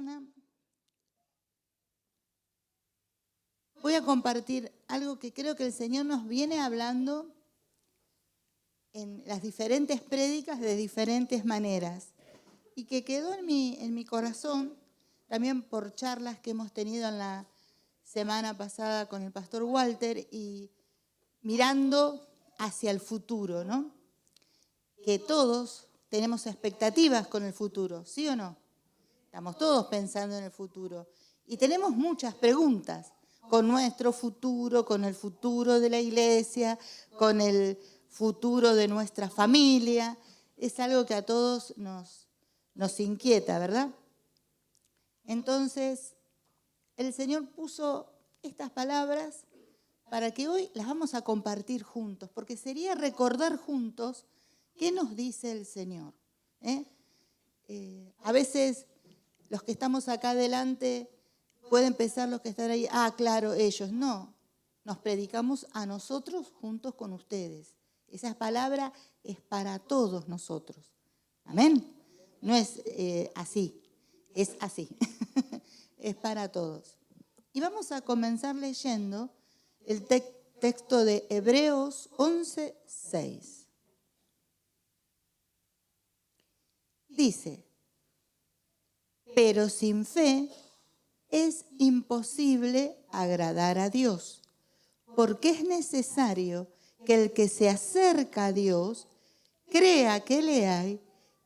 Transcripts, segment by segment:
mañana voy a compartir algo que creo que el Señor nos viene hablando en las diferentes prédicas de diferentes maneras y que quedó en mi corazón también por charlas que hemos tenido en la semana pasada con el pastor Walter y mirando hacia el futuro, ¿no? Que todos tenemos expectativas con el futuro, ¿sí o no? Estamos todos pensando en el futuro y tenemos muchas preguntas con nuestro futuro, con el futuro de la iglesia, con el futuro de nuestra familia. Es algo que a todos nos inquieta, ¿verdad? Entonces, el Señor puso estas palabras para que hoy las vamos a compartir juntos, porque sería recordar juntos qué nos dice el Señor. A veces los que estamos acá adelante pueden pensar los que están ahí, claro, ellos. No, nos predicamos a nosotros juntos con ustedes. Esa palabra es para todos nosotros. Amén. No es así, es así. Es para todos. Y vamos a comenzar leyendo el texto de Hebreos 11:6. Dice, pero sin fe es imposible agradar a Dios, porque es necesario que el que se acerca a Dios crea que le hay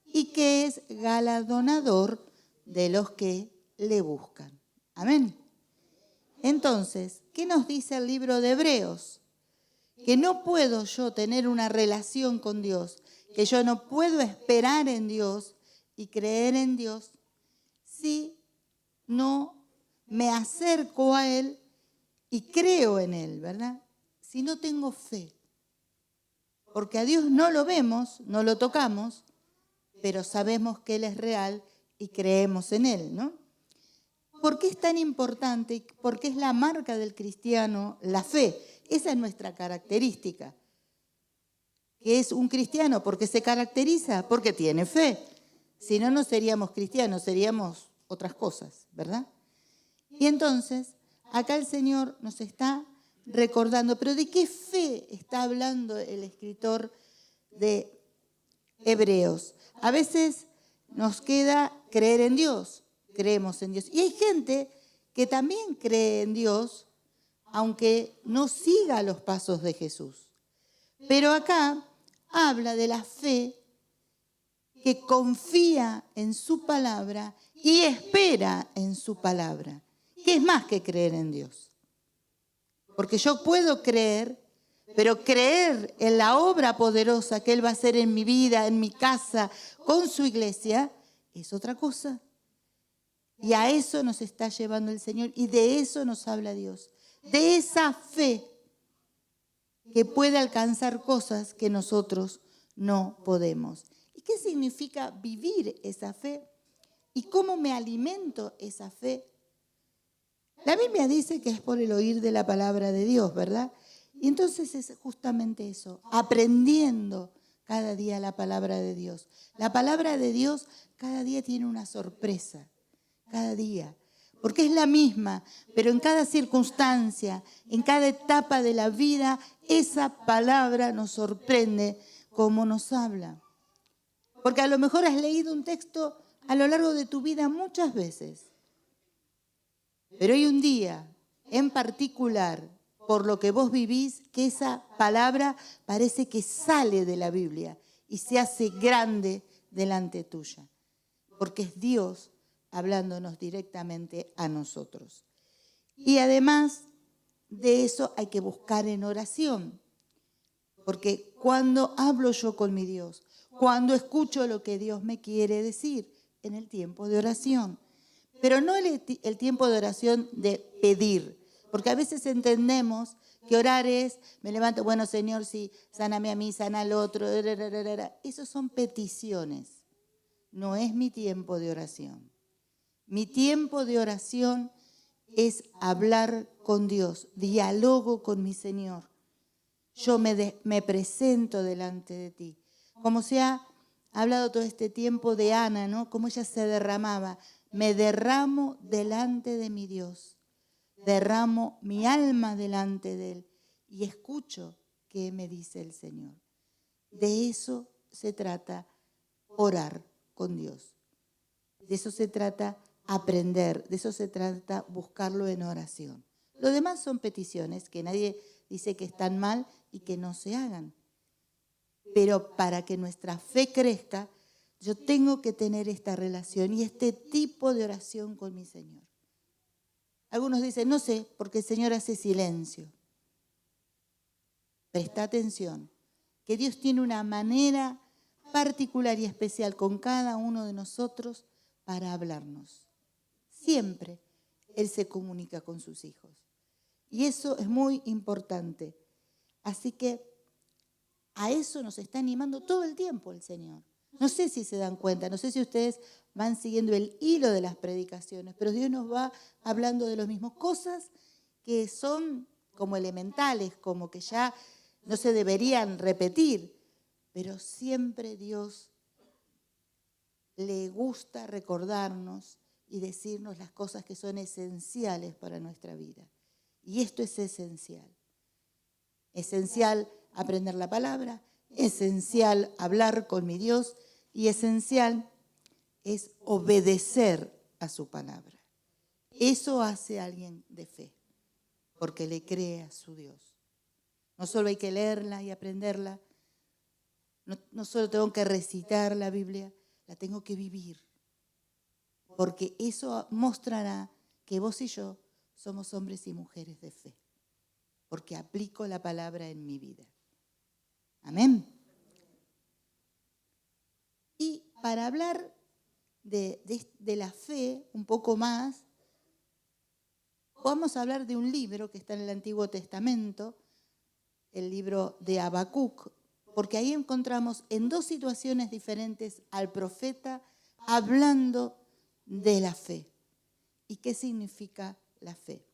y que es galardonador de los que le buscan. Amén. Entonces, ¿qué nos dice el libro de Hebreos? Que no puedo yo tener una relación con Dios, que yo no puedo esperar en Dios y creer en Dios si no me acerco a Él y creo en Él, ¿verdad? Si no tengo fe. Porque a Dios no lo vemos, no lo tocamos, pero sabemos que Él es real y creemos en Él, ¿no? ¿Por qué es tan importante? Porque es la marca del cristiano, la fe. Esa es nuestra característica. ¿Qué es un cristiano? Porque se caracteriza, porque tiene fe. Si no, no seríamos cristianos, seríamos otras cosas, ¿verdad? Y entonces, acá el Señor nos está recordando, pero ¿de qué fe está hablando el escritor de Hebreos? A veces nos queda creer en Dios, creemos en Dios. Y hay gente que también cree en Dios, aunque no siga los pasos de Jesús. Pero acá habla de la fe que confía en su palabra y espera en su palabra. ¿Qué es más que creer en Dios? Porque yo puedo creer, pero creer en la obra poderosa que Él va a hacer en mi vida, en mi casa, con su iglesia, es otra cosa. Y a eso nos está llevando el Señor y de eso nos habla Dios. De esa fe que puede alcanzar cosas que nosotros no podemos. ¿Y qué significa vivir esa fe? ¿Y cómo me alimento esa fe? La Biblia dice que es por el oír de la palabra de Dios, ¿verdad? Y entonces es justamente eso, aprendiendo cada día la palabra de Dios. La palabra de Dios cada día tiene una sorpresa, cada día. Porque es la misma, pero en cada circunstancia, en cada etapa de la vida, esa palabra nos sorprende como nos habla. Porque a lo mejor has leído un texto a lo largo de tu vida muchas veces. Pero hay un día en particular, por lo que vos vivís, que esa palabra parece que sale de la Biblia y se hace grande delante tuya. Porque es Dios hablándonos directamente a nosotros. Y además de eso hay que buscar en oración. Porque cuando hablo yo con mi Dios, cuando escucho lo que Dios me quiere decir en el tiempo de oración. Pero no el tiempo de oración de pedir, porque a veces entendemos que orar es, me levanto, bueno Señor, sí, sáname a mí, sana al otro, esos son peticiones, no es mi tiempo de oración. Mi tiempo de oración es hablar con Dios, dialogo con mi Señor. Yo me presento delante de ti, como se ha hablado todo este tiempo de Ana, ¿no? Cómo ella se derramaba. me derramo delante de mi Dios, derramo mi alma delante de Él y escucho qué me dice el Señor. De eso se trata orar con Dios. De eso se trata aprender, de eso se trata buscarlo en oración. Lo demás son peticiones que nadie dice que están mal y que no se hagan. Pero para que nuestra fe crezca, yo tengo que tener esta relación y este tipo de oración con mi Señor. Algunos dicen, no sé, porque el Señor hace silencio. Presta atención, que Dios tiene una manera particular y especial con cada uno de nosotros para hablarnos. Siempre Él se comunica con sus hijos. Y eso es muy importante. Así que a eso nos está animando todo el tiempo el Señor. No sé si se dan cuenta, no sé si ustedes van siguiendo el hilo de las predicaciones, pero Dios nos va hablando de las mismas cosas que son como elementales, como que ya no se deberían repetir, pero siempre Dios le gusta recordarnos y decirnos las cosas que son esenciales para nuestra vida. Y esto es esencial. Esencial aprender la palabra, esencial hablar con mi Dios y esencial es obedecer a su palabra. Eso hace a alguien de fe, porque le cree a su Dios. No solo hay que leerla y aprenderla, no solo tengo que recitar la Biblia, la tengo que vivir, porque eso mostrará que vos y yo somos hombres y mujeres de fe, porque aplico la palabra en mi vida. Amén. Y para hablar de la fe un poco más, vamos a hablar de un libro que está en el Antiguo Testamento, el libro de Habacuc, porque ahí encontramos en dos situaciones diferentes al profeta hablando de la fe. ¿Y qué significa la fe?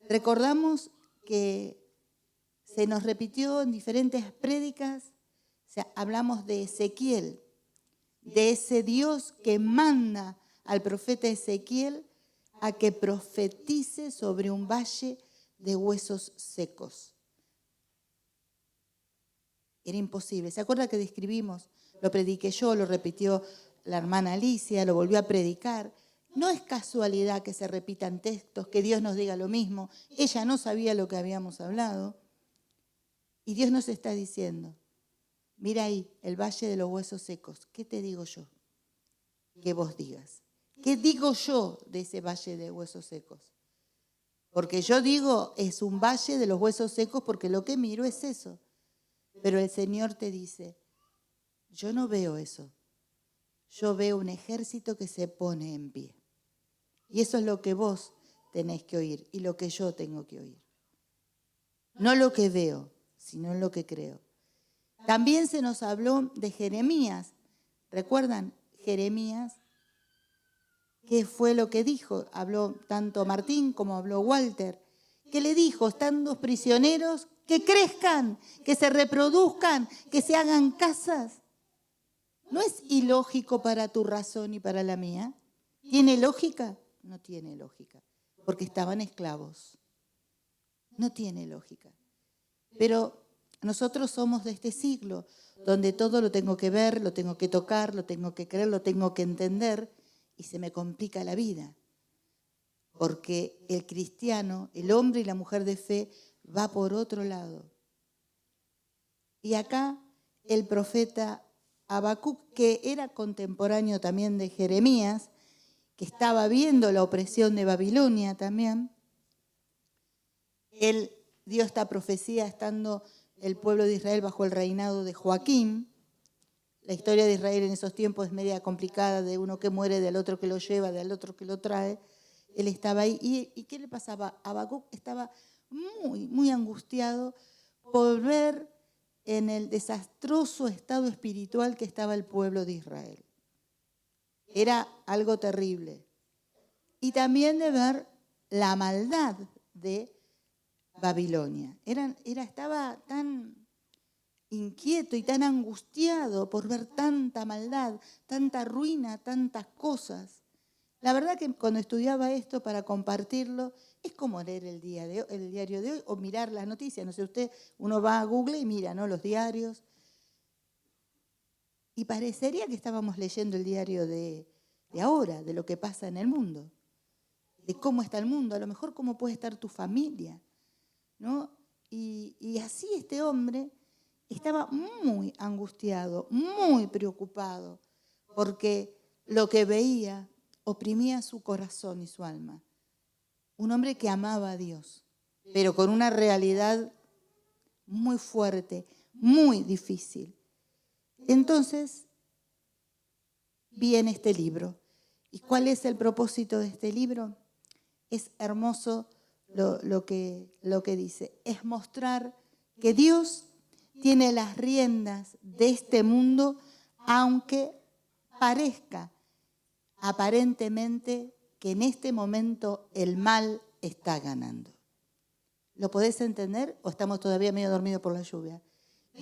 Recordamos que se nos repitió en diferentes prédicas, o sea, hablamos de Ezequiel, de ese Dios que manda al profeta Ezequiel a que profetice sobre un valle de huesos secos. Era imposible. ¿Se acuerda que describimos? Lo prediqué yo, lo repitió la hermana Alicia, lo volvió a predicar. No es casualidad que se repitan textos, que Dios nos diga lo mismo. Ella no sabía lo que habíamos hablado. Y Dios nos está diciendo, mira ahí, el valle de los huesos secos. ¿Qué te digo yo? Que vos digas. ¿Qué digo yo de ese valle de huesos secos? Porque yo digo, es un valle de los huesos secos porque lo que miro es eso. Pero el Señor te dice, yo no veo eso. Yo veo un ejército que se pone en pie. Y eso es lo que vos tenés que oír y lo que yo tengo que oír. No lo que veo, sino lo que creo. También se nos habló de Jeremías. ¿Recuerdan? Jeremías, ¿qué fue lo que dijo? Habló tanto Martín como habló Walter. ¿Qué le dijo? Estando prisioneros, que crezcan, que se reproduzcan, que se hagan casas. ¿No es ilógico para tu razón y para la mía? ¿Tiene lógica? No tiene lógica, porque estaban esclavos. No tiene lógica. Pero nosotros somos de este siglo, donde todo lo tengo que ver, lo tengo que tocar, lo tengo que creer, lo tengo que entender, y se me complica la vida. Porque el cristiano, el hombre y la mujer de fe, va por otro lado. Y acá el profeta Habacuc, que era contemporáneo también de Jeremías, que estaba viendo la opresión de Babilonia también, él dio esta profecía estando el pueblo de Israel bajo el reinado de Joaquín. La historia de Israel en esos tiempos es media complicada, de uno que muere, del otro que lo lleva, del otro que lo trae. Él estaba ahí. ¿Y qué le pasaba? Habacuc estaba muy, muy angustiado por ver en el desastroso estado espiritual que estaba el pueblo de Israel. Era algo terrible. Y también de ver la maldad de Babilonia. Estaba tan inquieto y tan angustiado por ver tanta maldad, tanta ruina, tantas cosas. La verdad que cuando estudiaba esto para compartirlo, es como leer el diario de hoy o mirar las noticias. No sé, uno va a Google y mira, ¿no?, los diarios. Y parecería que estábamos leyendo el diario de ahora, de lo que pasa en el mundo, de cómo está el mundo, a lo mejor cómo puede estar tu familia, ¿no? Y así este hombre estaba muy angustiado, muy preocupado, porque lo que veía oprimía su corazón y su alma. Un hombre que amaba a Dios, pero con una realidad muy fuerte, muy difícil. Entonces viene este libro. ¿Y cuál es el propósito de este libro? Es hermoso lo que dice. Es mostrar que Dios tiene las riendas de este mundo, aunque parezca aparentemente que en este momento el mal está ganando. ¿Lo podés entender o estamos todavía medio dormidos por la lluvia?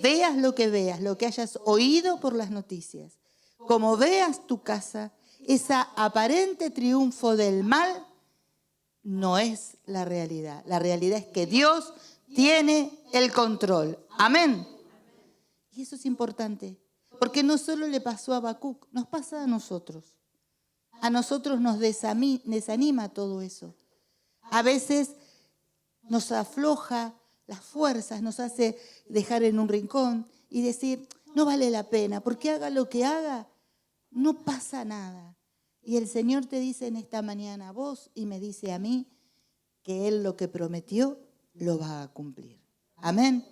Veas, lo que hayas oído por las noticias, como veas tu casa, esa aparente triunfo del mal no es la realidad. La realidad es que Dios tiene el control. Amén. Y eso es importante, porque no solo le pasó a Habacuc, nos pasa a nosotros. A nosotros nos desanima todo eso. A veces nos afloja las fuerzas, nos hace dejar en un rincón y decir, no vale la pena, porque haga lo que haga, no pasa nada. Y el Señor te dice en esta mañana a vos y me dice a mí que Él lo que prometió lo va a cumplir. Amén.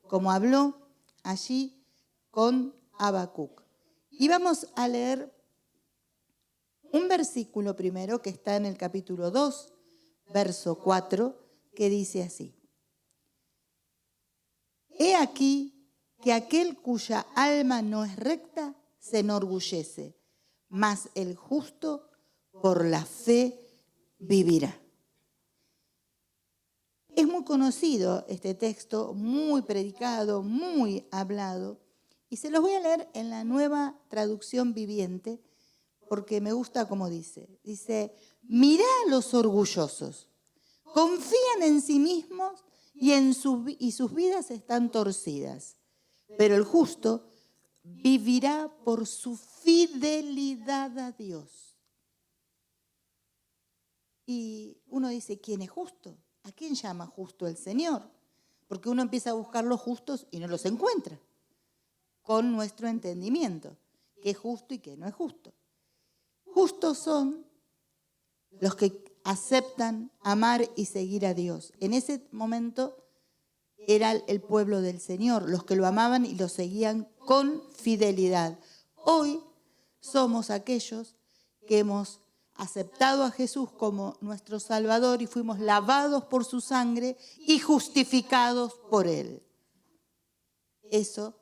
Como habló allí con Habacuc. Y vamos a leer un versículo primero que está en el capítulo 2, verso 4, que dice así. He aquí que aquel cuya alma no es recta se enorgullece, mas el justo por la fe vivirá. Es muy conocido este texto, muy predicado, muy hablado, y se los voy a leer en la Nueva Traducción Viviente, porque me gusta como dice. Dice, mirá a los orgullosos, confían en sí mismos y sus vidas están torcidas, pero el justo vivirá por su fidelidad a Dios. Y uno dice, ¿quién es justo? ¿A quién llama justo el Señor? Porque uno empieza a buscar los justos y no los encuentra, con nuestro entendimiento, qué es justo y qué no es justo. Justos son los que aceptan amar y seguir a Dios. En ese momento era el pueblo del Señor, los que lo amaban y lo seguían con fidelidad. Hoy somos aquellos que hemos aceptado a Jesús como nuestro Salvador y fuimos lavados por su sangre y justificados por Él. Eso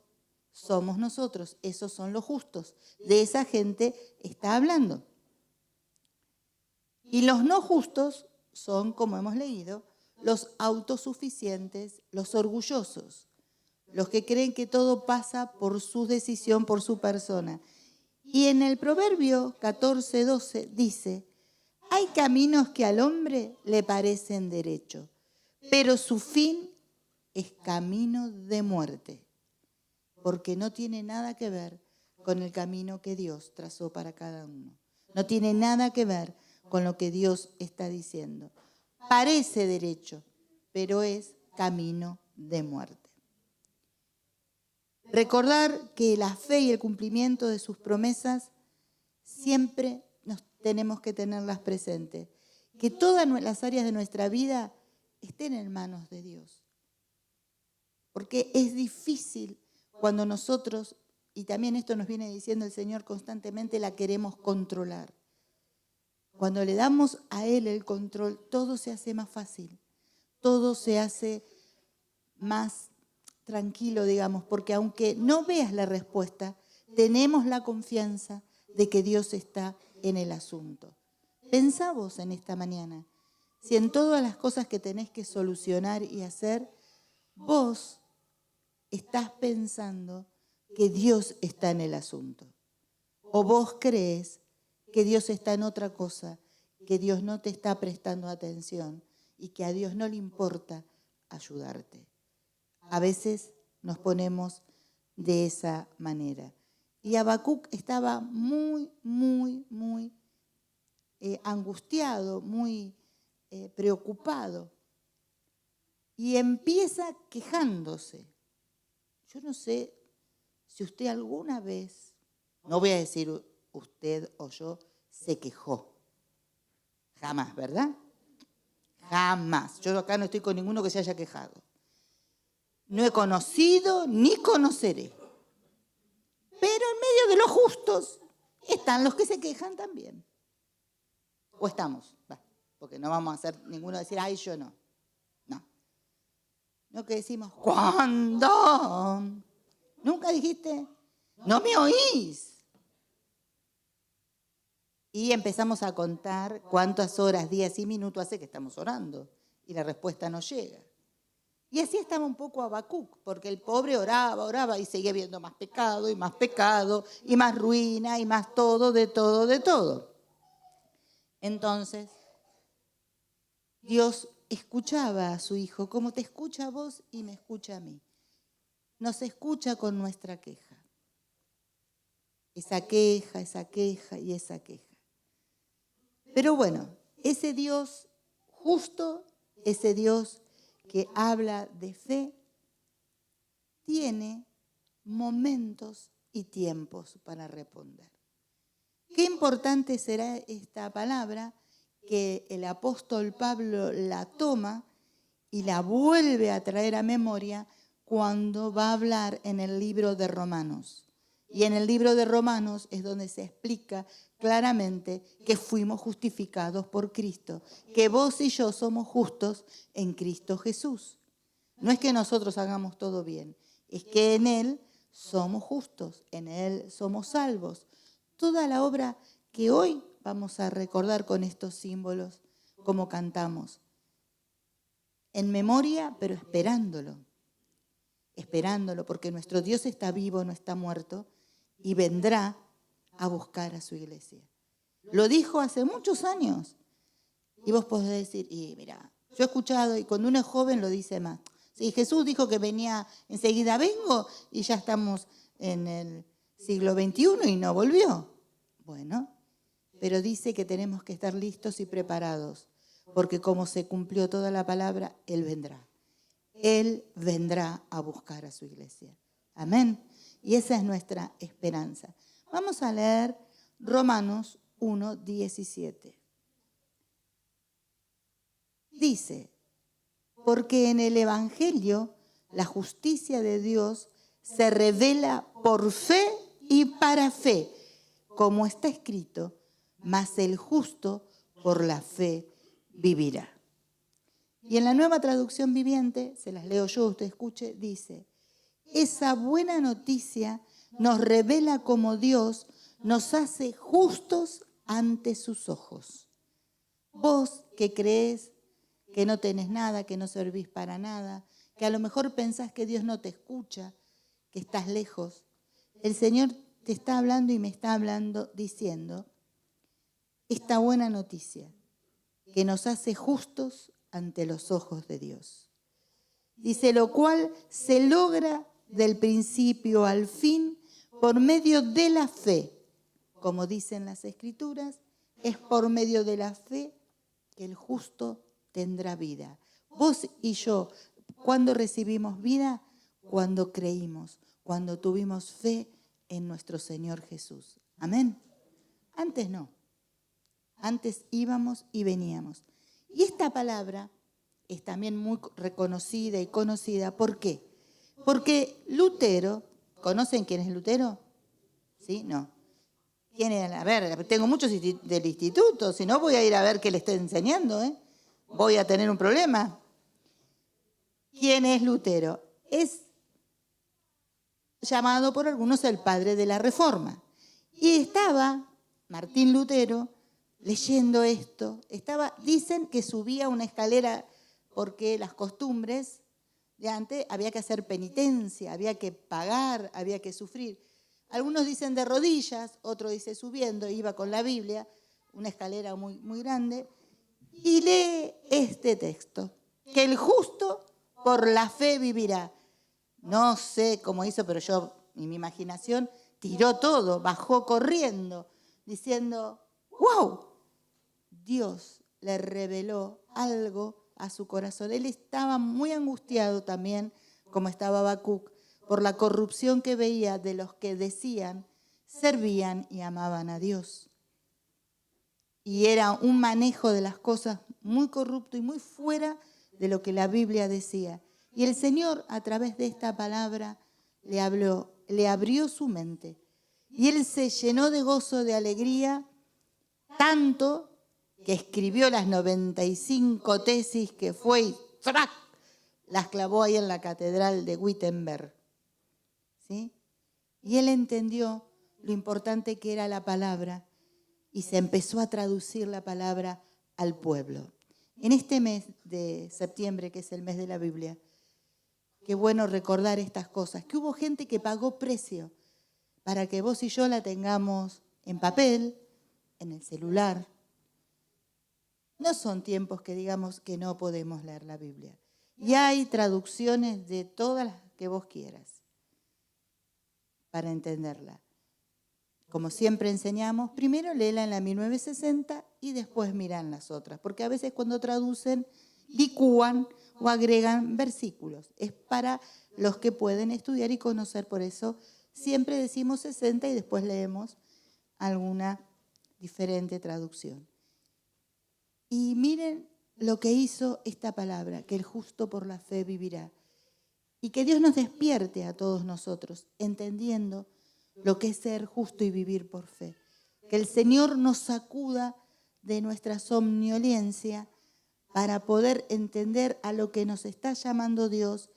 somos nosotros, esos son los justos. De esa gente está hablando. Y los no justos son, como hemos leído, los autosuficientes, los orgullosos, los que creen que todo pasa por su decisión, por su persona. Y en el Proverbio 14:12 dice, hay caminos que al hombre le parecen derecho, pero su fin es camino de muerte, porque no tiene nada que ver con el camino que Dios trazó para cada uno. No tiene nada que ver con lo que Dios está diciendo. Parece derecho, pero es camino de muerte. Recordar que la fe y el cumplimiento de sus promesas siempre nos tenemos que tenerlas presentes. Que todas las áreas de nuestra vida estén en manos de Dios. Porque es difícil cuando nosotros, y también esto nos viene diciendo el Señor constantemente, la queremos controlar. Cuando le damos a Él el control, todo se hace más fácil, todo se hace más tranquilo, digamos, porque aunque no veas la respuesta, tenemos la confianza de que Dios está en el asunto. Pensá vos en esta mañana, si en todas las cosas que tenés que solucionar y hacer, vos estás pensando que Dios está en el asunto. O vos crees que Dios está en otra cosa, que Dios no te está prestando atención y que a Dios no le importa ayudarte. A veces nos ponemos de esa manera. Y Habacuc estaba muy angustiado, muy preocupado. Y empieza quejándose. Yo no sé si usted alguna vez, no voy a decir usted o yo, se quejó. Jamás, ¿verdad? Jamás. Yo acá no estoy con ninguno que se haya quejado. No he conocido ni conoceré. Pero en medio de los justos están los que se quejan también. O estamos, porque no vamos a hacer ninguno decir, ay, yo no. No. No que decimos, ¿cuándo? ¿Nunca dijiste? No me oís. Y empezamos a contar cuántas horas, días y minutos hace que estamos orando. Y la respuesta no llega. Y así estaba un poco Habacuc, porque el pobre oraba y seguía viendo más pecado y más ruina y más todo, de todo, de todo. Entonces, Dios escuchaba a su hijo como te escucha a vos y me escucha a mí. Nos escucha con nuestra queja. Esa queja y esa queja. Pero bueno, ese Dios justo, ese Dios que habla de fe, tiene momentos y tiempos para responder. Qué importante será esta palabra que el apóstol Pablo la toma y la vuelve a traer a memoria cuando va a hablar en el libro de Romanos. Y en el libro de Romanos es donde se explica claramente que fuimos justificados por Cristo, que vos y yo somos justos en Cristo Jesús. No es que nosotros hagamos todo bien, es que en Él somos justos, en Él somos salvos. Toda la obra que hoy vamos a recordar con estos símbolos, como cantamos, en memoria, pero esperándolo, porque nuestro Dios está vivo, no está muerto, y vendrá a buscar a su iglesia. Lo dijo hace muchos años. Y vos podés decir, y mira, yo he escuchado, y cuando uno es joven lo dice más. Sí, Jesús dijo que venía, enseguida vengo, y ya estamos en el siglo XXI y no volvió. Bueno, pero dice que tenemos que estar listos y preparados, porque como se cumplió toda la palabra, Él vendrá. Él vendrá a buscar a su iglesia. Amén. Y esa es nuestra esperanza. Vamos a leer Romanos 1:17. Dice, porque en el Evangelio la justicia de Dios se revela por fe y para fe, como está escrito, mas el justo por la fe vivirá. Y en la Nueva Traducción Viviente, se las leo yo, usted escuche, dice, esa buena noticia nos revela cómo Dios nos hace justos ante sus ojos. Vos que creés que no tenés nada, que no servís para nada, que a lo mejor pensás que Dios no te escucha, que estás lejos, el Señor te está hablando y me está hablando diciendo esta buena noticia que nos hace justos ante los ojos de Dios. Dice, lo cual se logra del principio al fin por medio de la fe. Como dicen las Escrituras, es por medio de la fe que el justo tendrá vida. Vos y yo, ¿cuándo recibimos vida? Cuando creímos, cuando tuvimos fe en nuestro Señor Jesús. Amén. Antes no. Antes íbamos y veníamos. Y esta palabra es también muy reconocida y conocida. ¿Por qué? Porque Lutero, ¿conocen quién es Lutero? ¿Sí? No. ¿Quién era? A ver, tengo muchos del instituto, si no voy a ir a ver qué le estoy enseñando, ¿eh? Voy a tener un problema. ¿Quién es Lutero? Es llamado por algunos el padre de la Reforma. Y estaba Martín Lutero leyendo esto. Dicen que subía una escalera porque las costumbres de antes había que hacer penitencia, había que pagar, había que sufrir. Algunos dicen de rodillas, otros dicen subiendo, iba con la Biblia, una escalera muy, muy grande, y lee este texto, que el justo por la fe vivirá. No sé cómo hizo, pero yo, en mi imaginación, tiró todo, bajó corriendo, diciendo, ¡wow! Dios le reveló algo a su corazón. Él estaba muy angustiado también, como estaba Habacuc, por la corrupción que veía de los que decían, servían y amaban a Dios. Y era un manejo de las cosas muy corrupto y muy fuera de lo que la Biblia decía. Y el Señor, a través de esta palabra, le habló, le abrió su mente. Y él se llenó de gozo, de alegría, tanto que escribió las 95 tesis que fue y ¡trac! Las clavó ahí en la catedral de Wittenberg. ¿Sí? Y él entendió lo importante que era la palabra y se empezó a traducir la palabra al pueblo. En este mes de septiembre, que es el mes de la Biblia, qué bueno recordar estas cosas, que hubo gente que pagó precio para que vos y yo la tengamos en papel, en el celular. No son tiempos que digamos que no podemos leer la Biblia. Y hay traducciones de todas las que vos quieras para entenderla. Como siempre enseñamos, primero léela en la 1960 y después miran las otras, porque a veces cuando traducen licúan o agregan versículos. Es para los que pueden estudiar y conocer, por eso siempre decimos 60 y después leemos alguna diferente traducción. Y miren lo que hizo esta palabra, que el justo por la fe vivirá. Y que Dios nos despierte a todos nosotros, entendiendo lo que es ser justo y vivir por fe. Que el Señor nos sacuda de nuestra somnolencia para poder entender a lo que nos está llamando Dios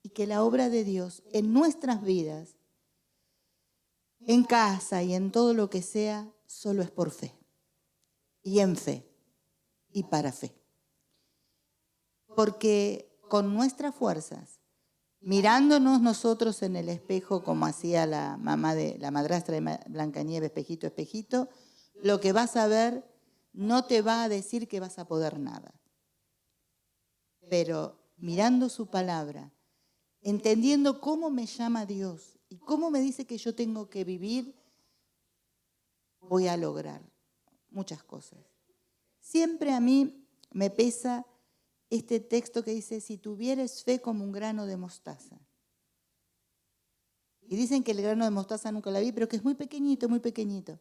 y que la obra de Dios en nuestras vidas, en casa y en todo lo que sea, solo es por fe y en fe y para fe. Porque con nuestras fuerzas, mirándonos nosotros en el espejo, como hacía la mamá de la madrastra de Blancanieves, espejito, espejito, lo que vas a ver no te va a decir que vas a poder nada. Pero mirando su palabra, entendiendo cómo me llama Dios y cómo me dice que yo tengo que vivir, voy a lograr muchas cosas. Siempre a mí me pesa este texto que dice, si tuvieres fe como un grano de mostaza. Y dicen que el grano de mostaza nunca la vi, pero que es muy pequeñito, muy pequeñito.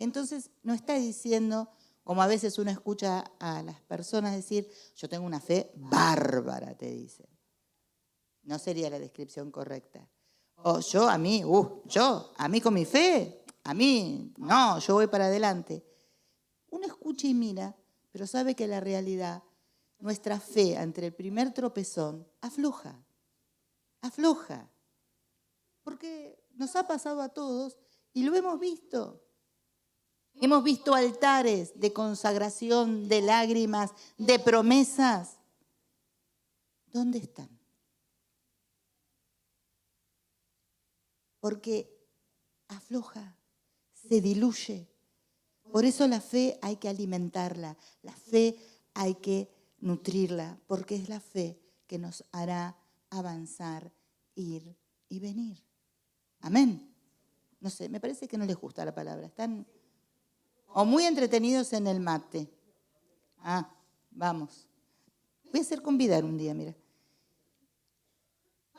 Entonces no está diciendo, como a veces uno escucha a las personas decir, yo tengo una fe bárbara, te dicen. No sería la descripción correcta. O a mí con mi fe, no, yo voy para adelante. Uno escucha y mira, pero sabe que la realidad, nuestra fe ante el primer tropezón, afloja. Porque nos ha pasado a todos y lo hemos visto. Hemos visto altares de consagración, de lágrimas, de promesas. ¿Dónde están? Porque afloja, se diluye. Por eso la fe hay que alimentarla, la fe hay que nutrirla, porque es la fe que nos hará avanzar, ir y venir. Amén. No sé, me parece que no les gusta la palabra. Están o muy entretenidos en el mate. Vamos. Voy a hacer convidar un día, mira.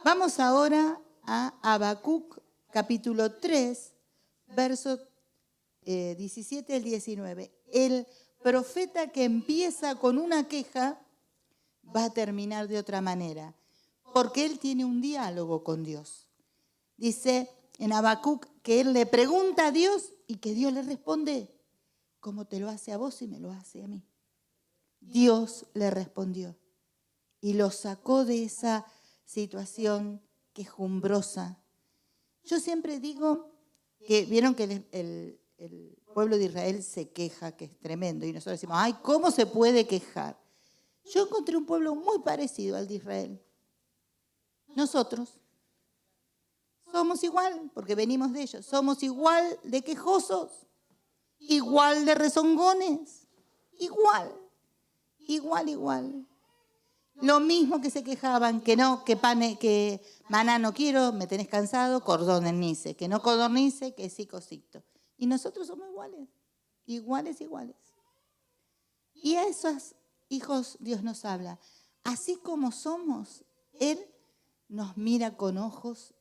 Vamos ahora a Habacuc, capítulo 3, versos 17 al 19. El profeta que empieza con una queja va a terminar de otra manera, porque él tiene un diálogo con Dios. Dice en Habacuc que él le pregunta a Dios y que Dios le responde como te lo hace a vos y me lo hace a mí. Dios le respondió y lo sacó de esa situación quejumbrosa. Yo siempre digo que vieron que el pueblo de Israel se queja, que es tremendo, y nosotros decimos, ay, ¿cómo se puede quejar? Yo encontré un pueblo muy parecido al de Israel. Nosotros somos igual, porque venimos de ellos. Somos igual de quejosos, igual de rezongones, igual. Lo mismo que se quejaban, que no, que maná no quiero, me tenés cansado, cordonice, que no codornice, que sí cosito. Y nosotros somos iguales. Y a esos hijos Dios nos habla. Así como somos, Él nos mira con ojos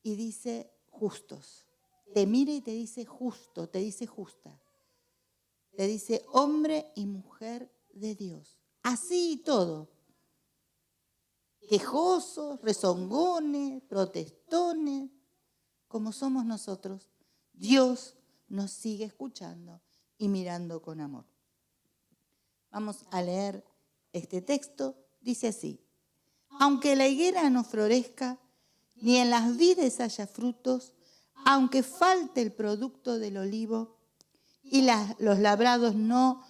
y dice justos. Te mira y te dice justo, te dice justa. Te dice hombre y mujer de Dios. Así y todo. Quejosos, rezongones, protestones, como somos nosotros, Dios nos sigue escuchando y mirando con amor. Vamos a leer este texto. Dice así: aunque la higuera no florezca, ni en las vides haya frutos, aunque falte el producto del olivo y los labrados no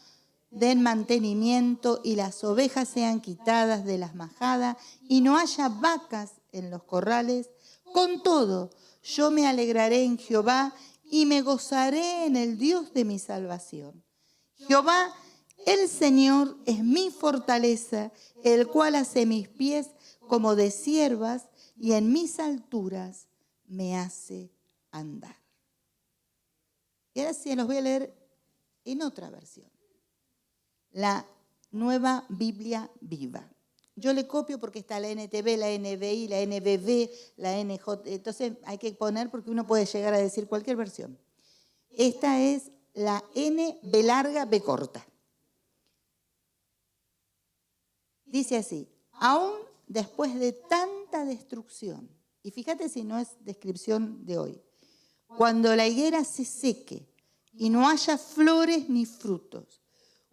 den mantenimiento y las ovejas sean quitadas de las majadas y no haya vacas en los corrales, con todo yo me alegraré en Jehová y me gozaré en el Dios de mi salvación. Jehová, el Señor, es mi fortaleza, el cual hace mis pies como de ciervas y en mis alturas me hace andar. Y ahora sí los voy a leer en otra versión. La Nueva Biblia Viva. Yo le copio porque está la NTV, la NBI, la NBB, la NJ. Entonces hay que poner porque uno puede llegar a decir cualquier versión. Esta es la NB larga, B corta. Dice así: aún después de tanta destrucción, y fíjate si no es descripción de hoy, cuando la higuera se seque y no haya flores ni frutos,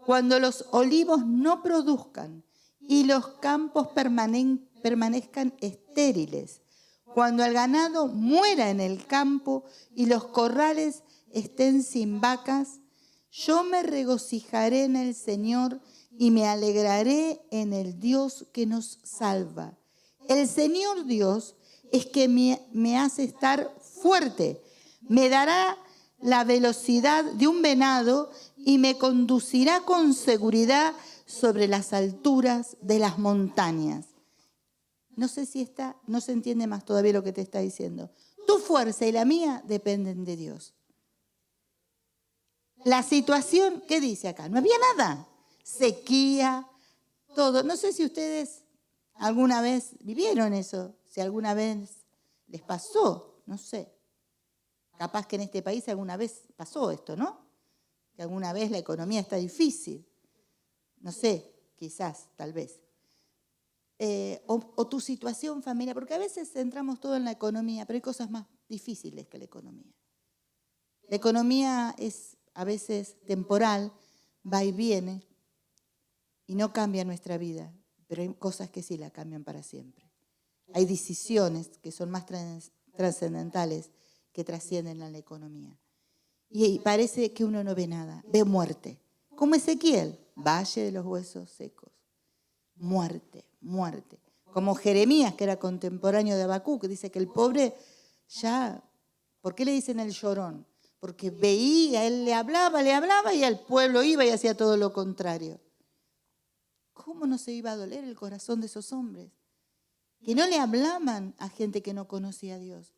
cuando los olivos no produzcan y los campos permanezcan estériles, cuando el ganado muera en el campo y los corrales estén sin vacas, yo me regocijaré en el Señor y me alegraré en el Dios que nos salva. El Señor Dios es que me hace estar fuerte, me dará la velocidad de un venado y me conducirá con seguridad sobre las alturas de las montañas. No sé si no se entiende más todavía lo que te está diciendo. Tu fuerza y la mía dependen de Dios. La situación, ¿qué dice acá? No había nada. Sequía, todo. No sé si ustedes alguna vez vivieron eso, si alguna vez les pasó, no sé. Capaz que en este país alguna vez pasó esto, ¿no? Que alguna vez la economía está difícil. No sé, quizás, tal vez. O tu situación familiar, porque a veces centramos todo en la economía, pero hay cosas más difíciles que la economía. La economía es a veces temporal, va y viene, y no cambia nuestra vida, pero hay cosas que sí la cambian para siempre. Hay decisiones que son más trascendentales que trascienden a la economía. Y parece que uno no ve nada, ve muerte. Como Ezequiel, valle de los huesos secos. Muerte. Como Jeremías, que era contemporáneo de Habacuc, que dice que el pobre ya, ¿por qué le dicen el llorón? Porque veía, él le hablaba y al pueblo iba y hacía todo lo contrario. ¿Cómo no se iba a doler el corazón de esos hombres? Que no le hablaban a gente que no conocía a Dios.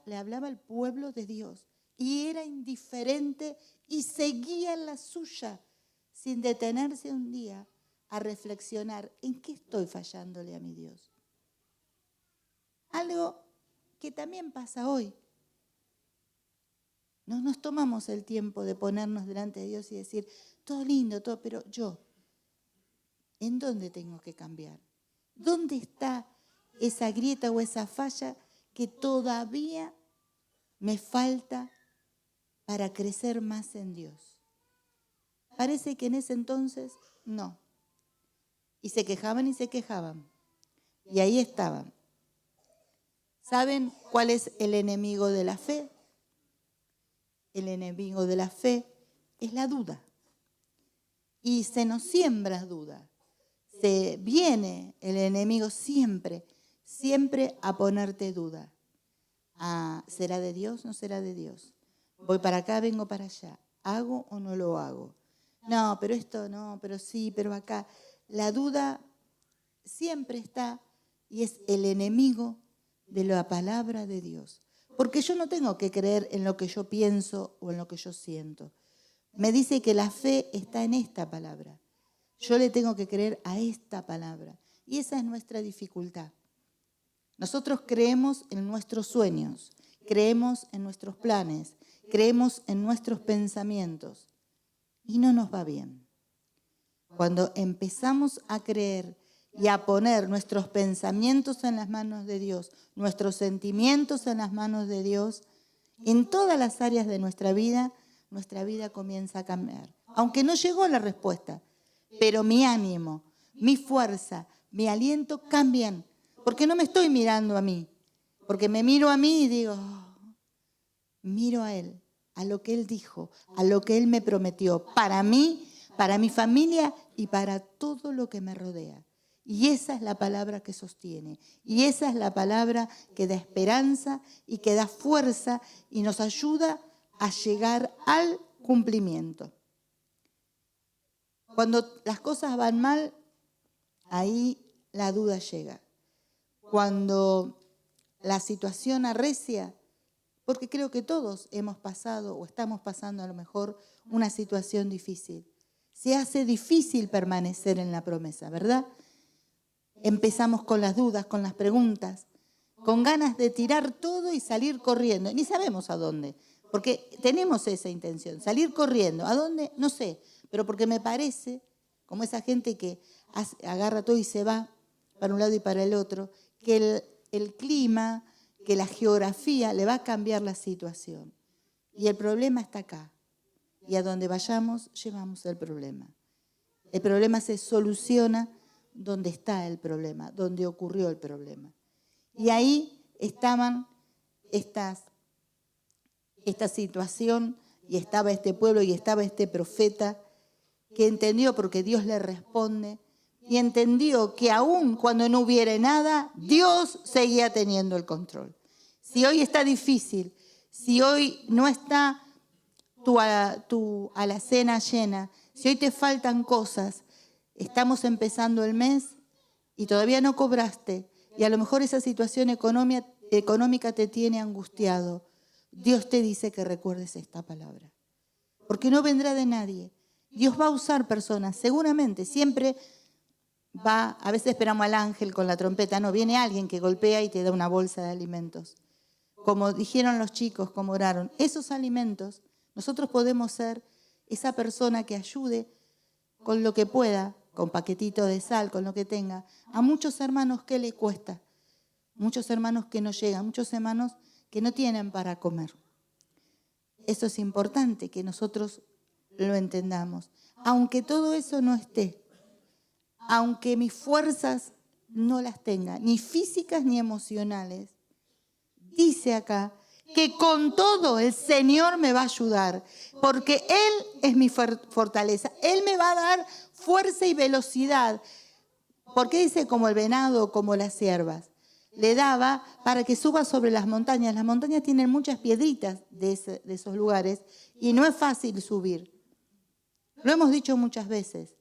Le hablaba al pueblo de Dios. Y era indiferente y seguía en la suya, sin detenerse un día a reflexionar en qué estoy fallándole a mi Dios. Algo que también pasa hoy. No nos tomamos el tiempo de ponernos delante de Dios y decir, todo lindo, todo, pero yo, ¿en dónde tengo que cambiar? ¿Dónde está esa grieta o esa falla que todavía me falta para crecer más en Dios? Parece que en ese entonces no. Y se quejaban. Y ahí estaban. ¿Saben cuál es el enemigo de la fe? El enemigo de la fe es la duda. y se nos siembra duda. Se viene el enemigo siempre a ponerte duda. ¿Será de Dios? ¿No será de Dios? Voy para acá, vengo para allá. ¿Hago o no lo hago? No, pero esto no, pero sí, pero acá. La duda siempre está y es el enemigo de la palabra de Dios. Porque yo no tengo que creer en lo que yo pienso o en lo que yo siento. Me dice que la fe está en esta palabra. Yo le tengo que creer a esta palabra. Y esa es nuestra dificultad. Nosotros creemos en nuestros sueños, creemos en nuestros planes, creemos en nuestros pensamientos y no nos va bien. Cuando empezamos a creer y a poner nuestros pensamientos en las manos de Dios, nuestros sentimientos en las manos de Dios, en todas las áreas de nuestra vida comienza a cambiar. Aunque no llegó la respuesta, pero mi ánimo, mi fuerza, mi aliento cambian. Porque no me estoy mirando a mí, porque me miro a mí y digo, miro a Él, a lo que Él dijo, a lo que Él me prometió, para mí, para mi familia y para todo lo que me rodea. Y esa es la palabra que sostiene, y esa es la palabra que da esperanza y que da fuerza y nos ayuda a llegar al cumplimiento. Cuando las cosas van mal, ahí la duda llega. Cuando la situación arrecia, porque creo que todos hemos pasado o estamos pasando a lo mejor una situación difícil. Se hace difícil permanecer en la promesa, ¿verdad? Empezamos con las dudas, con las preguntas, con ganas de tirar todo y salir corriendo. Ni sabemos a dónde, porque tenemos esa intención, salir corriendo. ¿A dónde? No sé, pero porque me parece, como esa gente que agarra todo y se va para un lado y para el otro, que el clima, que la geografía le va a cambiar la situación. Y el problema está acá. Y a donde vayamos, llevamos el problema. El problema se soluciona donde está el problema, donde ocurrió el problema. Y ahí estaban esta situación, y estaba este pueblo, y estaba este profeta, que entendió porque Dios le responde, y entendió que aún cuando no hubiera nada, Dios seguía teniendo el control. Si hoy está difícil, si hoy no está tu alacena llena, si hoy te faltan cosas, estamos empezando el mes y todavía no cobraste, y a lo mejor esa situación económica te tiene angustiado, Dios te dice que recuerdes esta palabra. Porque no vendrá de nadie. Dios va a usar personas, seguramente, siempre a veces esperamos al ángel con la trompeta, no, viene alguien que golpea y te da una bolsa de alimentos. Como dijeron los chicos, como oraron, esos alimentos, nosotros podemos ser esa persona que ayude con lo que pueda, con paquetito de sal, con lo que tenga, a muchos hermanos que les cuesta, muchos hermanos que no llegan, muchos hermanos que no tienen para comer. Eso es importante que nosotros lo entendamos. Aunque todo eso no esté, aunque mis fuerzas no las tenga, ni físicas ni emocionales, dice acá que con todo el Señor me va a ayudar, porque Él es mi fortaleza. Él me va a dar fuerza y velocidad, porque dice como el venado, como las ciervas. Le daba para que suba sobre las montañas. Las montañas tienen muchas piedritas de esos lugares y no es fácil subir. Lo hemos dicho muchas veces,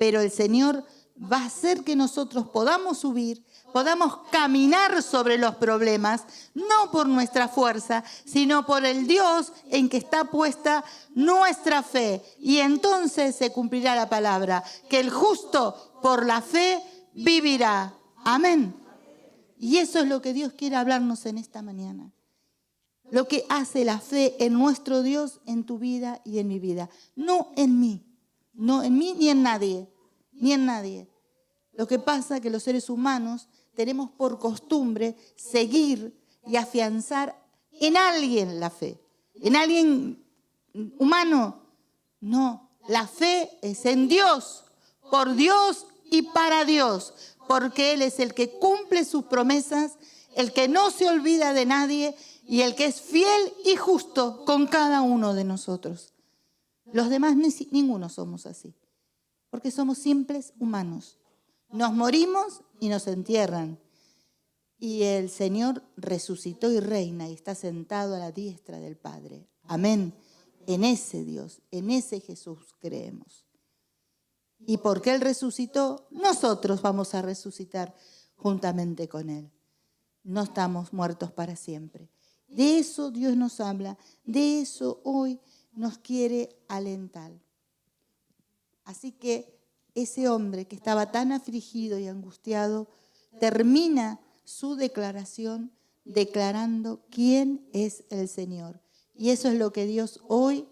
pero el Señor va a hacer que nosotros podamos subir, podamos caminar sobre los problemas, no por nuestra fuerza, sino por el Dios en que está puesta nuestra fe. Y entonces se cumplirá la palabra, que el justo por la fe vivirá. Amén. Y eso es lo que Dios quiere hablarnos en esta mañana. Lo que hace la fe en nuestro Dios, en tu vida y en mi vida. No en mí ni en nadie. Ni en nadie. Lo que pasa es que los seres humanos tenemos por costumbre seguir y afianzar en alguien la fe. En alguien humano. No, la fe es en Dios, por Dios y para Dios. Porque Él es el que cumple sus promesas, el que no se olvida de nadie y el que es fiel y justo con cada uno de nosotros. Los demás ninguno somos así. porque somos simples humanos. Nos morimos y nos entierran. Y el Señor resucitó y reina y está sentado a la diestra del Padre. Amén. En ese Dios, en ese Jesús creemos. Y porque Él resucitó, nosotros vamos a resucitar juntamente con Él. No estamos muertos para siempre. De eso Dios nos habla, de eso hoy nos quiere alentar. Así que ese hombre que estaba tan afligido y angustiado termina su declaración declarando quién es el Señor. Y eso es lo que Dios hoy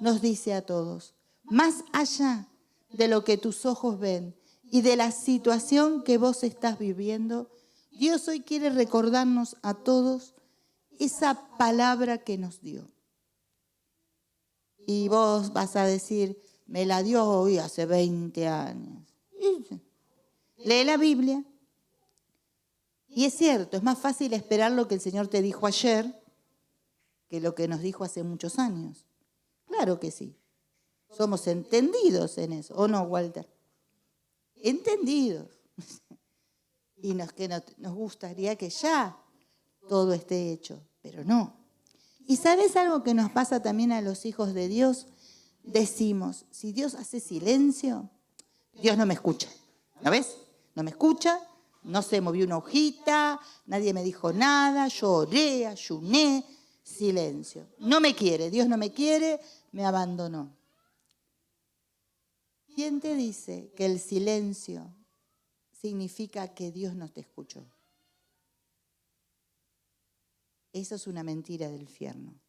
nos dice a todos. Más allá de lo que tus ojos ven y de la situación que vos estás viviendo, Dios hoy quiere recordarnos a todos esa palabra que nos dio. Y vos vas a decir, me la dio hoy hace 20 años. Lee la Biblia. Y es cierto, es más fácil esperar lo que el Señor te dijo ayer que lo que nos dijo hace muchos años. Claro que sí. Somos entendidos en eso, ¿o no, Walter? Entendidos. Y nos gustaría que ya todo esté hecho, pero no. ¿Y sabes algo que nos pasa también a los hijos de Dios? Decimos, si Dios hace silencio, Dios no me escucha. ¿No ves? No me escucha, no se movió una hojita, nadie me dijo nada, yo oré, ayuné, silencio. No me quiere, Dios no me quiere, me abandonó. ¿Quién te dice que el silencio significa que Dios no te escuchó? Eso es una mentira del infierno.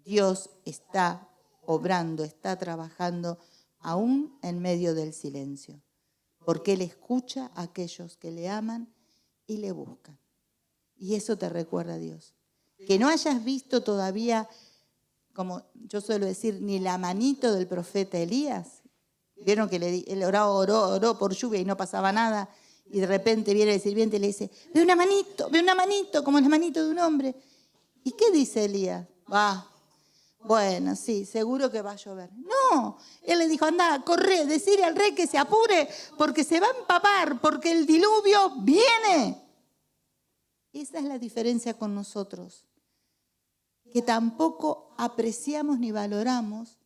Dios está obrando, está trabajando aún en medio del silencio, porque Él escucha a aquellos que le aman y le buscan. Y eso te recuerda a Dios. Que no hayas visto todavía, como yo suelo decir, ni la manito del profeta Elías. Vieron que él oró por lluvia y no pasaba nada. Y de repente viene el sirviente y le dice, ve una manito, como la manito de un hombre. ¿Y qué dice Elías? Bueno, sí, seguro que va a llover. No, él le dijo, anda, corre, decirle al rey que se apure, porque se va a empapar, porque el diluvio viene. Esa es la diferencia con nosotros, que tampoco apreciamos ni valoramos.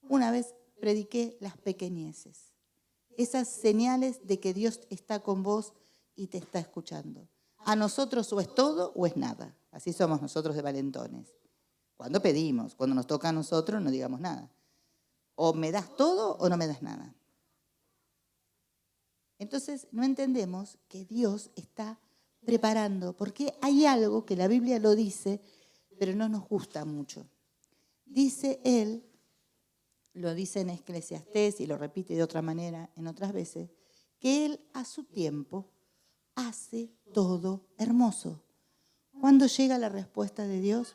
Una vez prediqué las pequeñeces, esas señales de que Dios está con vos y te está escuchando. A nosotros o es todo o es nada. Así somos nosotros de valentones. Cuando pedimos, cuando nos toca a nosotros, no digamos nada. O me das todo o no me das nada. Entonces no entendemos que Dios está preparando, porque hay algo que la Biblia lo dice, pero no nos gusta mucho. Dice Él, lo dice en Eclesiastés y lo repite de otra manera en otras veces, que Él a su tiempo hace todo hermoso. ¿Cuándo llega la respuesta de Dios?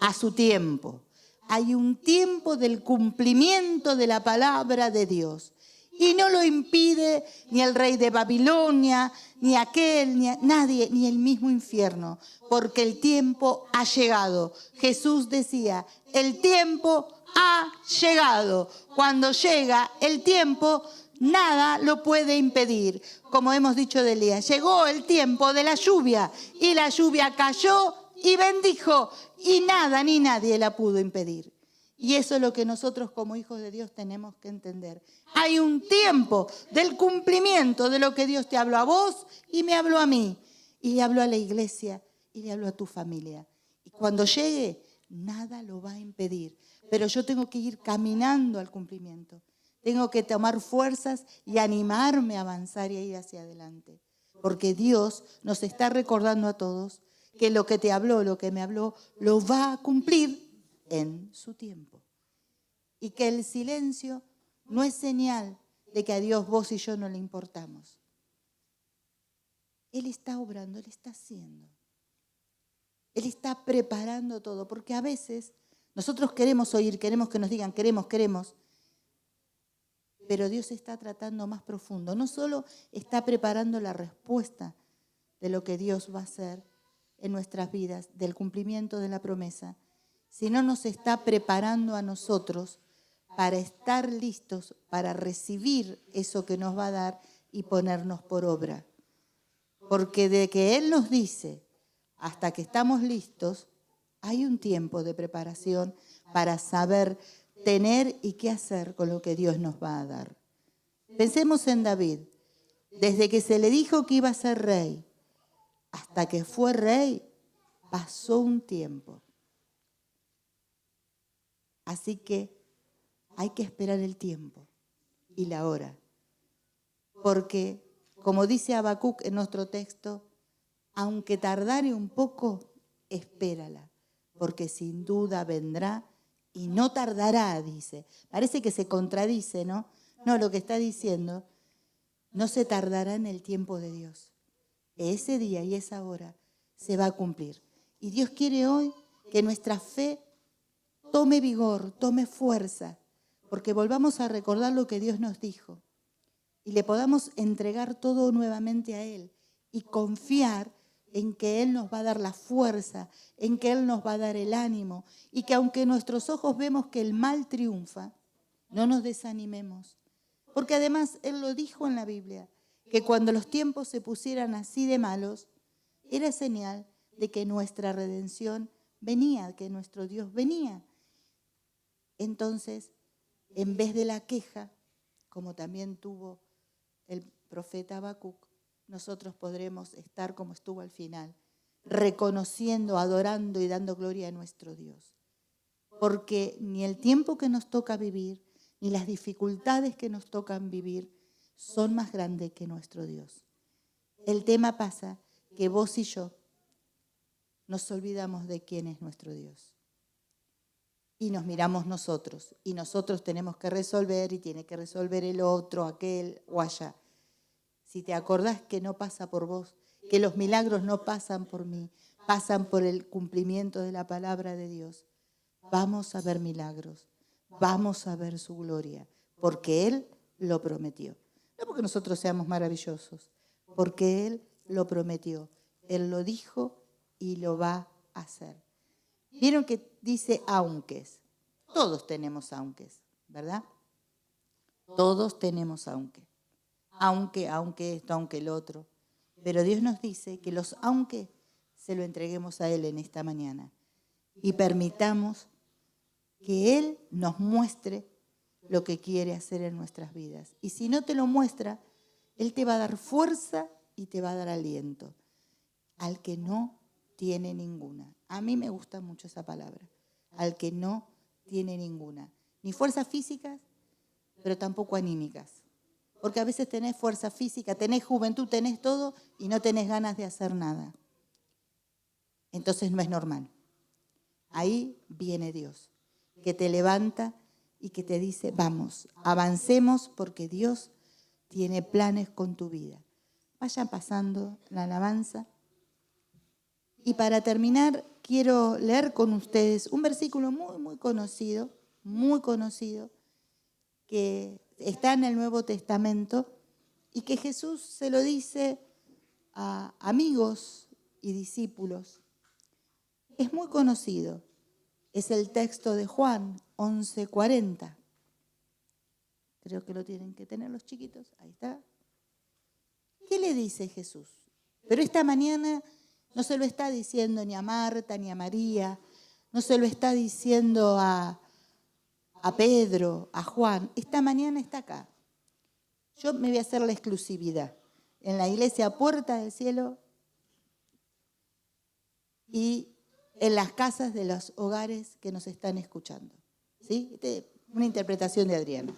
A su tiempo. Hay un tiempo del cumplimiento de la palabra de Dios. Y no lo impide ni el rey de Babilonia, ni aquel, ni nadie, ni el mismo infierno, porque el tiempo ha llegado. Jesús decía, el tiempo ha llegado. Cuando llega el tiempo, nada lo puede impedir. Como hemos dicho de Elías, llegó el tiempo de la lluvia y la lluvia cayó y bendijo y nada ni nadie la pudo impedir. Y eso es lo que nosotros como hijos de Dios tenemos que entender. Hay un tiempo del cumplimiento de lo que Dios te habló a vos y me habló a mí. Y le habló a la iglesia y le habló a tu familia. Y cuando llegue, nada lo va a impedir. Pero yo tengo que ir caminando al cumplimiento. Tengo que tomar fuerzas y animarme a avanzar y a ir hacia adelante. Porque Dios nos está recordando a todos que lo que te habló, lo que me habló, lo va a cumplir en su tiempo. Y que el silencio no es señal de que a Dios vos y yo no le importamos. Él está obrando, Él está haciendo. Él está preparando todo, porque a veces nosotros queremos oír, queremos que nos digan, queremos, pero Dios está tratando más profundo. No solo está preparando la respuesta de lo que Dios va a hacer en nuestras vidas, del cumplimiento de la promesa, sino nos está preparando a nosotros para estar listos para recibir eso que nos va a dar y ponernos por obra. Porque de que Él nos dice hasta que estamos listos, hay un tiempo de preparación para saber tener y qué hacer con lo que Dios nos va a dar. Pensemos en David. Desde que se le dijo que iba a ser rey hasta que fue rey, pasó un tiempo. Así que hay que esperar el tiempo y la hora. Porque, como dice Habacuc en nuestro texto, aunque tardare un poco, espérala, porque sin duda vendrá y no tardará, dice. Parece que se contradice, ¿no? No, lo que está diciendo, no se tardará en el tiempo de Dios. Ese día y esa hora se va a cumplir. Y Dios quiere hoy que nuestra fe tome vigor, tome fuerza, porque volvamos a recordar lo que Dios nos dijo y le podamos entregar todo nuevamente a Él y confiar en que Él nos va a dar la fuerza, en que Él nos va a dar el ánimo y que aunque nuestros ojos vemos que el mal triunfa, no nos desanimemos. Porque además Él lo dijo en la Biblia, que cuando los tiempos se pusieran así de malos, era señal de que nuestra redención venía, que nuestro Dios venía. Entonces, en vez de la queja, como también tuvo el profeta Habacuc, nosotros podremos estar como estuvo al final, reconociendo, adorando y dando gloria a nuestro Dios. Porque ni el tiempo que nos toca vivir, ni las dificultades que nos tocan vivir, son más grandes que nuestro Dios. El tema pasa que vos y yo nos olvidamos de quién es nuestro Dios. Y nos miramos nosotros. Y nosotros tenemos que resolver y tiene que resolver el otro, aquel o allá. Si te acordás que no pasa por vos, que los milagros no pasan por mí, pasan por el cumplimiento de la palabra de Dios, vamos a ver milagros, vamos a ver su gloria, porque Él lo prometió. No porque nosotros seamos maravillosos, porque Él lo prometió. Él lo dijo y lo va a hacer. Vieron que dice aunques. Todos tenemos aunques, ¿verdad? Todos tenemos aunque. Aunque esto, aunque el otro. Pero Dios nos dice que los aunque se lo entreguemos a Él en esta mañana y permitamos que Él nos muestre lo que quiere hacer en nuestras vidas. Y si no te lo muestra, Él te va a dar fuerza y te va a dar aliento. Al que no tiene ninguna. A mí me gusta mucho esa palabra. Al que no tiene ninguna. Ni fuerzas físicas, pero tampoco anímicas. Porque a veces tenés fuerza física, tenés juventud, tenés todo y no tenés ganas de hacer nada. Entonces no es normal. Ahí viene Dios, que te levanta y que te dice, vamos, avancemos porque Dios tiene planes con tu vida. Vayan pasando la alabanza. Y para terminar, quiero leer con ustedes un versículo muy conocido, que está en el Nuevo Testamento y que Jesús se lo dice a amigos y discípulos. Es muy conocido. Es el texto de Juan 11:40. Creo que lo tienen que tener los chiquitos. Ahí está. ¿Qué le dice Jesús? Pero esta mañana no se lo está diciendo ni a Marta ni a María, no se lo está diciendo a Pedro, a Juan. Esta mañana está acá. Yo me voy a hacer la exclusividad. En la iglesia Puerta del Cielo y en las casas de los hogares que nos están escuchando. ¿Sí? Una interpretación de Adriana.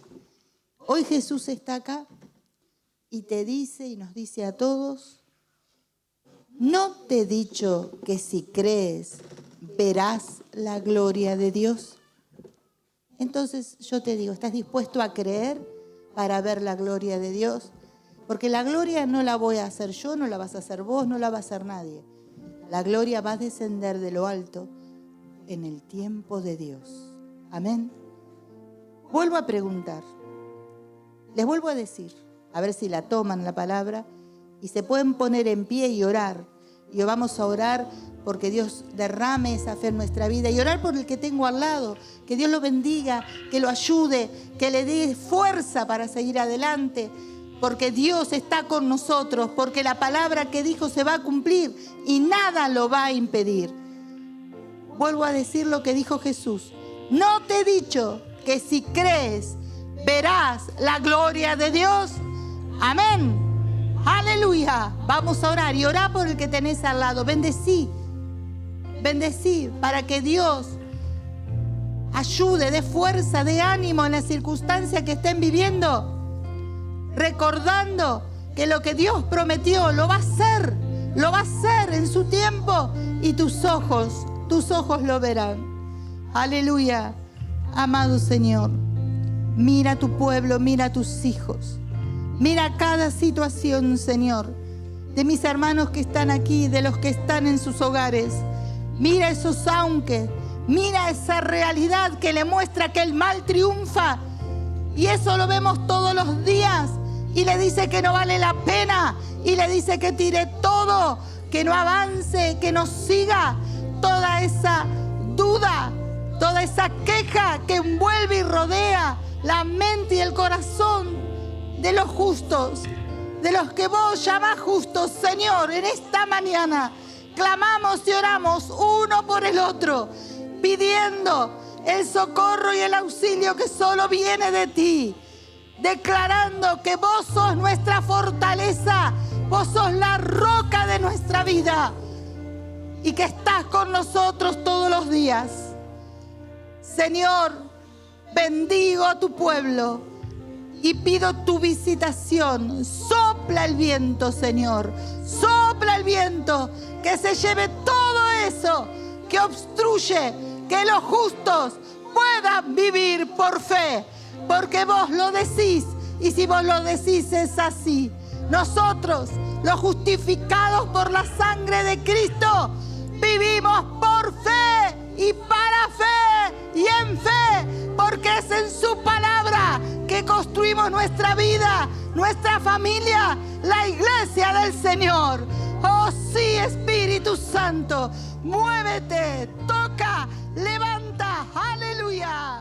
Hoy Jesús está acá y te dice y nos dice a todos, ¿no te he dicho que si crees verás la gloria de Dios? Entonces yo te digo, ¿estás dispuesto a creer para ver la gloria de Dios? Porque la gloria no la voy a hacer yo, no la vas a hacer vos, no la va a hacer nadie. La gloria va a descender de lo alto en el tiempo de Dios. Amén. Vuelvo a preguntar, les vuelvo a decir, a ver si la toman la palabra y se pueden poner en pie y orar. Y vamos a orar porque Dios derrame esa fe en nuestra vida y orar por el que tengo al lado, que Dios lo bendiga, que lo ayude, que le dé fuerza para seguir adelante, porque Dios está con nosotros, porque la palabra que dijo se va a cumplir y nada lo va a impedir. Vuelvo a decir lo que dijo Jesús: ¿no te he dicho que si crees verás la gloria de Dios? Amén. Aleluya. Vamos a orar y orá por el que tenés al lado. Bendecí para que Dios ayude, dé fuerza, dé ánimo en la circunstancia que estén viviendo, recordando que lo que Dios prometió lo va a hacer en su tiempo y tus ojos lo verán. Aleluya. Amado Señor, mira a tu pueblo, mira a tus hijos, mira cada situación, Señor, de mis hermanos que están aquí, de los que están en sus hogares. Mira esos aunque, mira esa realidad que le muestra que el mal triunfa. Y eso lo vemos todos los días. Y le dice que no vale la pena. Y le dice que tire todo, que no avance, que no siga. Toda esa duda, toda esa queja que envuelve y rodea la mente y el corazón de los justos, de los que vos llamás justos, Señor, en esta mañana. Clamamos y oramos uno por el otro, pidiendo el socorro y el auxilio que solo viene de ti, declarando que vos sos nuestra fortaleza, vos sos la roca de nuestra vida y que estás con nosotros todos los días. Señor, bendigo a tu pueblo y pido tu visitación. Sopla el viento, Señor, sopla el viento, que se lleve todo eso que obstruye que los justos puedan vivir por fe, porque vos lo decís, y si vos lo decís es así. Nosotros, los justificados por la sangre de Cristo, vivimos por fe y para fe y en fe, porque es en su palabra que construimos nuestra vida, nuestra familia, la iglesia del Señor. Oh sí, Espíritu Santo, muévete, toca, levanta, aleluya.